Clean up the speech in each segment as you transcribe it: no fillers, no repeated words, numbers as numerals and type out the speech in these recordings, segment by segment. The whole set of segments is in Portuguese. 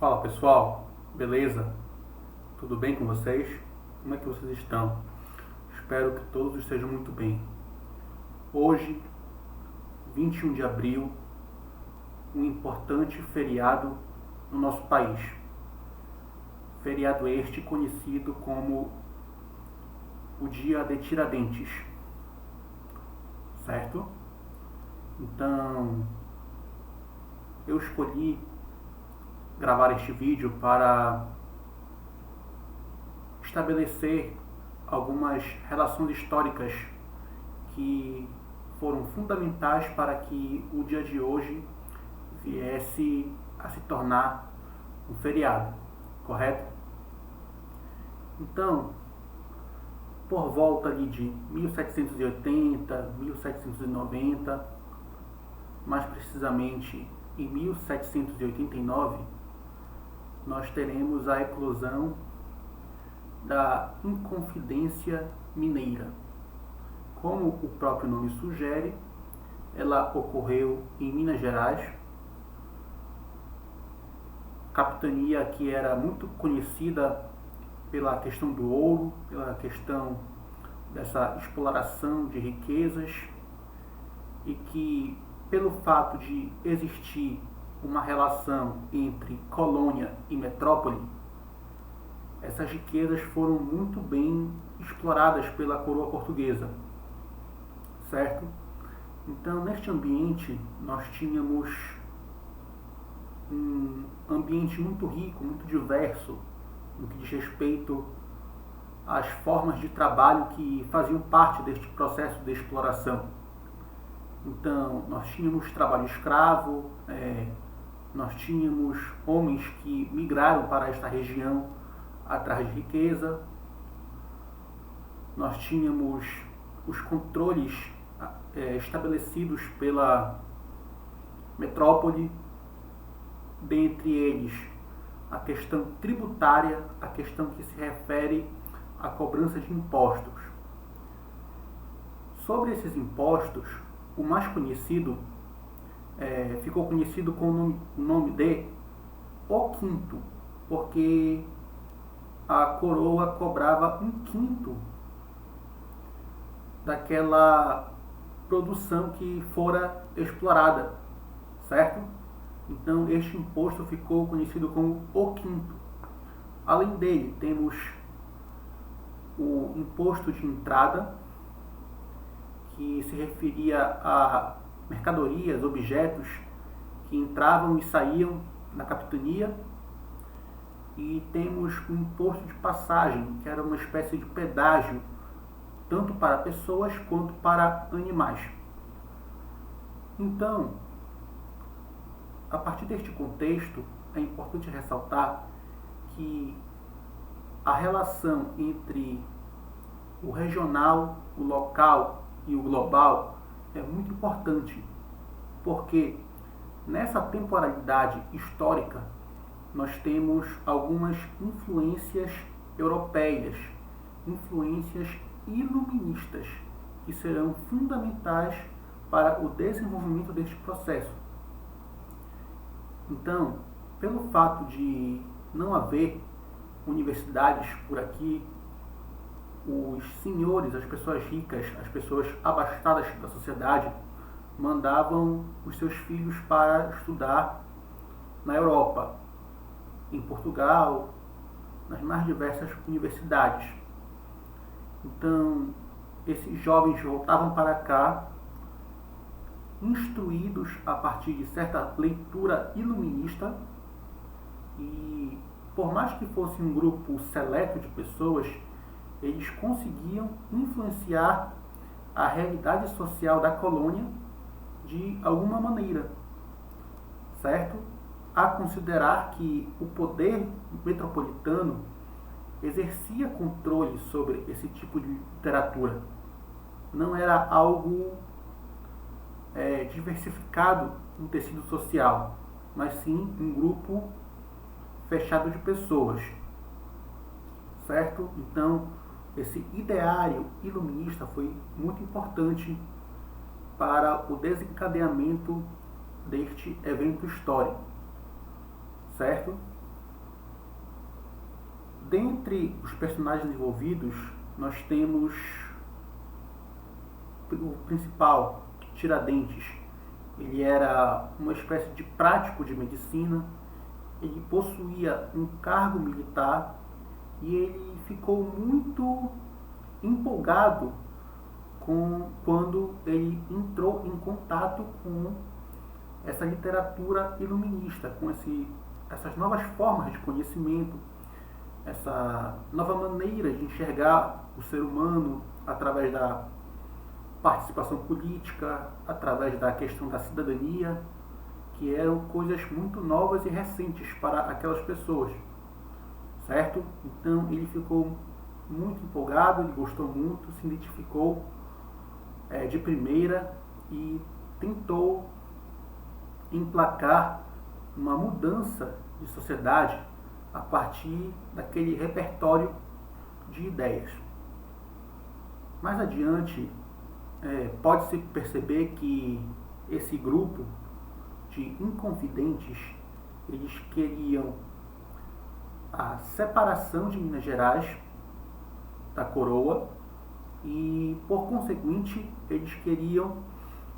Fala pessoal, beleza? Tudo bem com vocês? Como é que vocês estão? Espero que todos estejam muito bem. Hoje, 21 de abril, um importante feriado no nosso país. Feriado este conhecido como o Dia de Tiradentes, certo? Então, eu escolhi gravar este vídeo para estabelecer algumas relações históricas que foram fundamentais para que o dia de hoje viesse a se tornar um feriado, correto? Então, por volta ali de 1780, 1790, mais precisamente em 1789, nós teremos a eclosão da Inconfidência Mineira. Como o próprio nome sugere, ela ocorreu em Minas Gerais, capitania que era muito conhecida pela questão do ouro, pela questão dessa exploração de riquezas, e que, pelo fato de existir uma relação entre colônia e metrópole, essas riquezas foram muito bem exploradas pela coroa portuguesa, certo? Então, neste ambiente, nós tínhamos um ambiente muito rico, muito diverso, no que diz respeito às formas de trabalho que faziam parte deste processo de exploração. Então, nós tínhamos trabalho escravo, nós tínhamos homens que migraram para esta região atrás de riqueza, nós tínhamos os controles estabelecidos pela metrópole, dentre eles a questão tributária, a questão que se refere à cobrança de impostos. Sobre esses impostos, o mais conhecido ficou conhecido com o nome de O Quinto, porque a coroa cobrava 1/5 daquela produção que fora explorada, certo? Então este imposto ficou conhecido como O Quinto. Além dele, temos o imposto de entrada, que se referia a mercadorias, objetos que entravam e saíam na capitania, e temos o imposto de passagem, que era uma espécie de pedágio, tanto para pessoas quanto para animais. Então, a partir deste contexto, é importante ressaltar que a relação entre o regional, o local e o global é muito importante, porque nessa temporalidade histórica nós temos algumas influências europeias, influências iluministas, que serão fundamentais para o desenvolvimento deste processo. Então, pelo fato de não haver universidades por aqui, os senhores, as pessoas ricas, as pessoas abastadas da sociedade mandavam os seus filhos para estudar na Europa, em Portugal, nas mais diversas universidades. Então, esses jovens voltavam para cá instruídos a partir de certa leitura iluminista, e por mais que fosse um grupo seleto de pessoas, eles conseguiam influenciar a realidade social da colônia de alguma maneira, certo? A considerar que o poder metropolitano exercia controle sobre esse tipo de literatura. Não era algo diversificado no tecido social, mas sim um grupo fechado de pessoas, certo? Então, esse ideário iluminista foi muito importante para o desencadeamento deste evento histórico, certo? dentre os personagens envolvidos, nós temos o principal, Tiradentes. Ele era uma espécie de prático de medicina, ele possuía um cargo militar e ele ficou muito empolgado quando ele entrou em contato com essa literatura iluminista, com essas novas formas de conhecimento, essa nova maneira de enxergar o ser humano através da participação política, através da questão da cidadania, que eram coisas muito novas e recentes para aquelas pessoas, certo? Então ele ficou muito empolgado, ele gostou muito, se identificou de primeira e tentou emplacar uma mudança de sociedade a partir daquele repertório de ideias. Mais adiante, pode-se perceber que esse grupo de inconfidentes, eles queriam a separação de Minas Gerais da coroa e, por conseguinte, eles queriam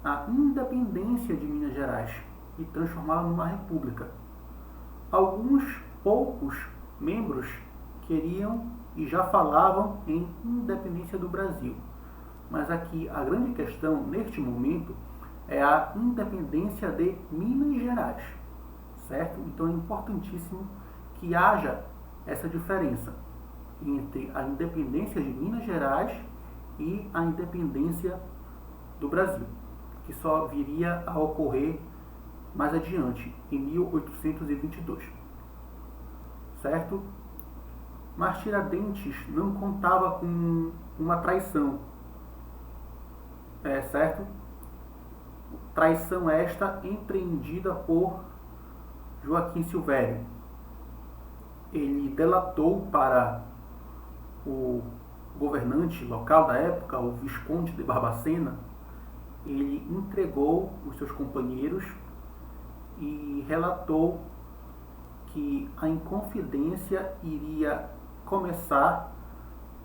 a independência de Minas Gerais e transformá-la numa república. Alguns poucos membros queriam e já falavam em independência do Brasil. Mas aqui a grande questão, neste momento, é a independência de Minas Gerais, certo? Então é importantíssimo que haja essa diferença entre a independência de Minas Gerais e a independência do Brasil, que só viria a ocorrer mais adiante, em 1822, certo? Mas Tiradentes não contava com uma traição, certo? Traição esta empreendida por Joaquim Silvério. Ele delatou para o governante local da época, o Visconde de Barbacena. Ele entregou os seus companheiros e relatou que a Inconfidência iria começar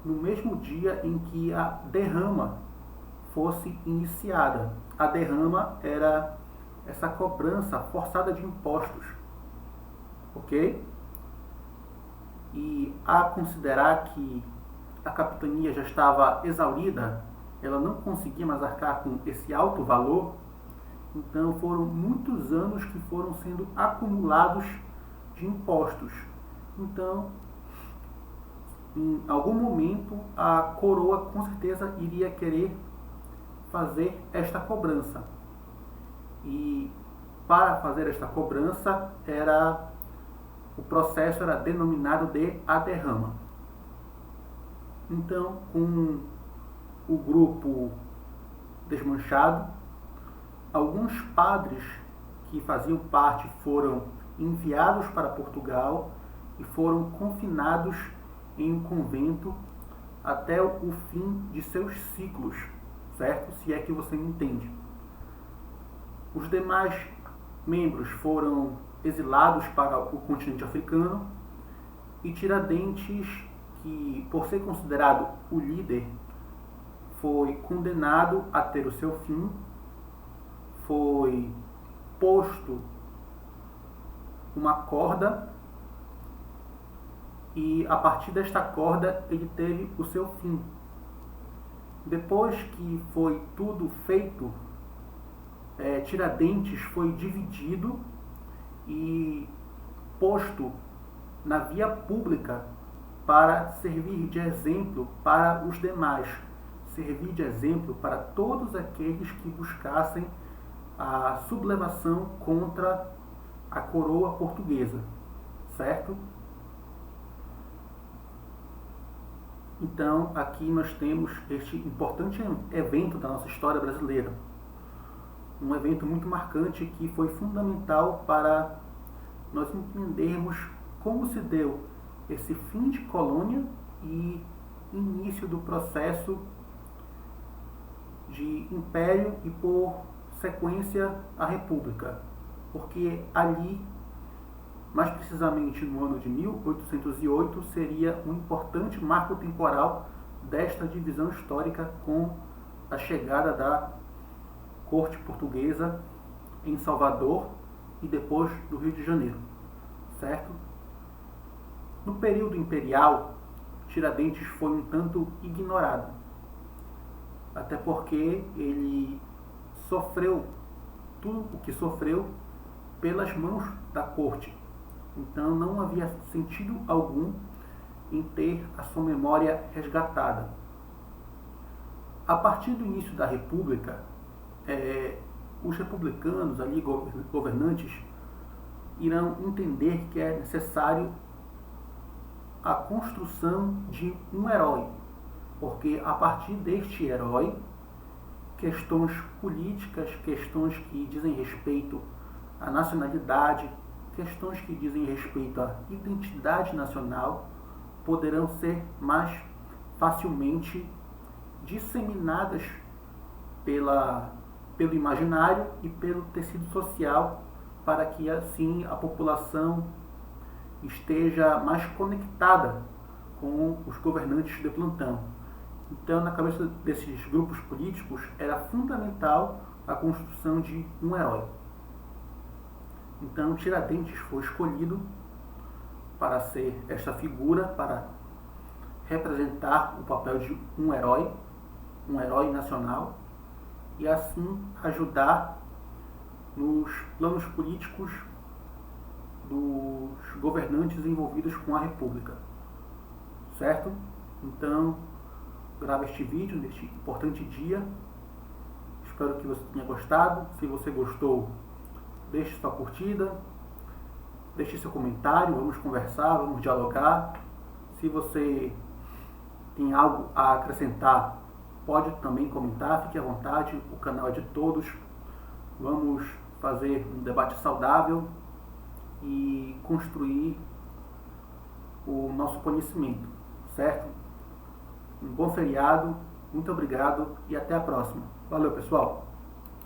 no mesmo dia em que a derrama fosse iniciada. A derrama era essa cobrança forçada de impostos, ok? E a considerar que a capitania já estava exaurida, ela não conseguia mais arcar com esse alto valor, então foram muitos anos que foram sendo acumulados de impostos. Então, em algum momento, a coroa com certeza iria querer fazer esta cobrança. E para fazer esta cobrança, o processo era denominado de a derrama. Então, com o grupo desmanchado, alguns padres que faziam parte foram enviados para Portugal e foram confinados em um convento até o fim de seus ciclos, certo? Se é que você me entende. Os demais membros foram exilados para o continente africano e Tiradentes, que por ser considerado o líder, foi condenado a ter o seu fim, foi posto uma corda e a partir desta corda ele teve o seu fim. Depois que foi tudo feito, Tiradentes foi dividido e posto na via pública para servir de exemplo para os demais, servir de exemplo para todos aqueles que buscassem a sublevação contra a coroa portuguesa, certo? Então, aqui nós temos este importante evento da nossa história brasileira. Um evento muito marcante que foi fundamental para nós entendermos como se deu esse fim de colônia e início do processo de império e, por sequência, a república. Porque ali mais precisamente no ano de 1808, seria um importante marco temporal desta divisão histórica com a chegada da corte portuguesa em Salvador e depois do Rio de Janeiro, certo? No período imperial, Tiradentes foi um tanto ignorado, até porque ele sofreu tudo o que sofreu pelas mãos da corte. Então não havia sentido algum em ter a sua memória resgatada. A partir do início da República, os republicanos ali, governantes, irão entender que é necessário a construção de um herói, porque a partir deste herói, questões políticas, questões que dizem respeito à nacionalidade, questões que dizem respeito à identidade nacional, poderão ser mais facilmente disseminadas pelo imaginário e pelo tecido social, para que assim a população esteja mais conectada com os governantes de plantão. Então, na cabeça desses grupos políticos, era fundamental a construção de um herói. Então, Tiradentes foi escolhido para ser esta figura, para representar o papel de um herói nacional, e assim ajudar nos planos políticos dos governantes envolvidos com a República, certo? Então, grava este vídeo neste importante dia. Espero que você tenha gostado. Se você gostou, deixe sua curtida, deixe seu comentário, vamos conversar, vamos dialogar. Se você tem algo a acrescentar, pode também comentar, fique à vontade, o canal é de todos. Vamos fazer um debate saudável e construir o nosso conhecimento, certo? Um bom feriado, muito obrigado e até a próxima. Valeu, pessoal!